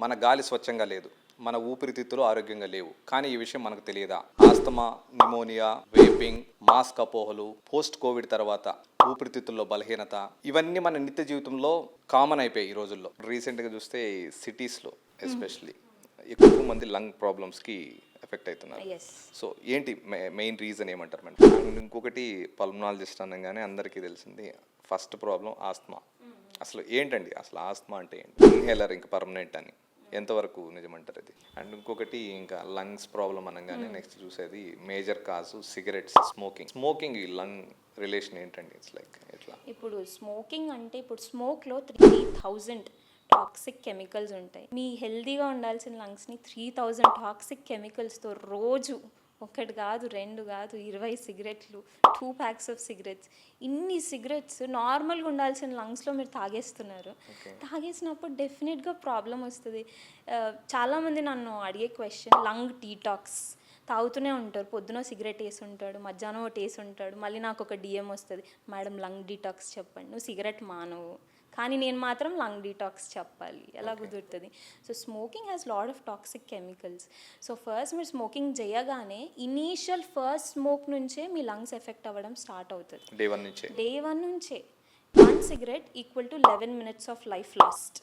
మన గాలి స్వచ్ఛంగా లేదు, మన ఊపిరితిత్తులు ఆరోగ్యంగా లేవు. కానీ ఈ విషయం మనకు తెలియదా? ఆస్తమా, నిమోనియా, వేపింగ్, మాస్క్ అపోహలు, పోస్ట్ కోవిడ్ తర్వాత ఊపిరితిత్తుల్లో బలహీనత, ఇవన్నీ మన నిత్య జీవితంలో కామన్ అయిపోయాయి ఈ రోజుల్లో. రీసెంట్గా చూస్తే సిటీస్లో ఎస్పెషలీ ఎక్కువ మంది లంగ్ ప్రాబ్లమ్స్కి ఎఫెక్ట్ అవుతున్నారు. సో ఏంటి మెయిన్ రీజన్ ఏమంటారు మేడం? అండ్ ఇంకొకటి పల్మనాలజిస్ట్ అనగానే అందరికీ తెలిసింది ఫస్ట్ ప్రాబ్లం ఆస్తమా. అసలు ఏంటండి అసలు ఆస్తమా అంటే ఏంటి? ఇన్హేలర్ ఇంకా పర్మనెంట్ అని ఎంతవరకు నిజమంటారు అది? అండ్ ఇంకొకటి ఇంకా లంగ్స్ ప్రాబ్లం అనగానే నెక్స్ట్ చూసేది మేజర్ కాజు సిగరెట్స్, స్మోకింగ్ ఈ లంగ్ రిలేషన్ ఏంటండి? ఇట్స్ లైక్ ఎట్లా? ఇప్పుడు స్మోకింగ్ అంటే ఇప్పుడు స్మోక్లో 3000 టాక్సిక్ కెమికల్స్ ఉంటాయి. మీ హెల్దీగా ఉండాల్సిన లంగ్స్ని 3000 టాక్సిక్ కెమికల్స్తో రోజు ఒకటి కాదు, 2 కాదు, 20 సిగరెట్లు, 2 ప్యాక్స్ ఆఫ్ సిగరెట్స్, ఇన్ని సిగరెట్స్ నార్మల్గా ఉండాల్సిన లంగ్స్లో మీరు తాగేస్తున్నారు. తాగేసినప్పుడు డెఫినెట్గా ప్రాబ్లం వస్తుంది. చాలామంది నన్ను అడిగే క్వశ్చన్ లంగ్ డీటాక్స్. తాగుతూనే ఉంటారు, పొద్దున సిగరెట్ వేసి ఉంటాడు, మధ్యాహ్నం ఒకటి వేసి ఉంటాడు, మళ్ళీ నాకు ఒక డిఎం వస్తుంది, మేడం లంగ్ డీటాక్స్ చెప్పండి, నువ్వు సిగరెట్ మానవు కానీ నేను మాత్రం లంగ్ డీటాక్స్ చెప్పాలి, ఎలా కుదురుతుంది? So smoking has lot of toxic chemicals. So first మీరు స్మోకింగ్ చేయగానే ఇనీషియల్ ఫస్ట్ స్మోక్ నుంచే మీ లంగ్స్ ఎఫెక్ట్ అవ్వడం స్టార్ట్ అవుతుంది. డే వన్ నుంచే 1 cigarette equal to 11 minutes of life last.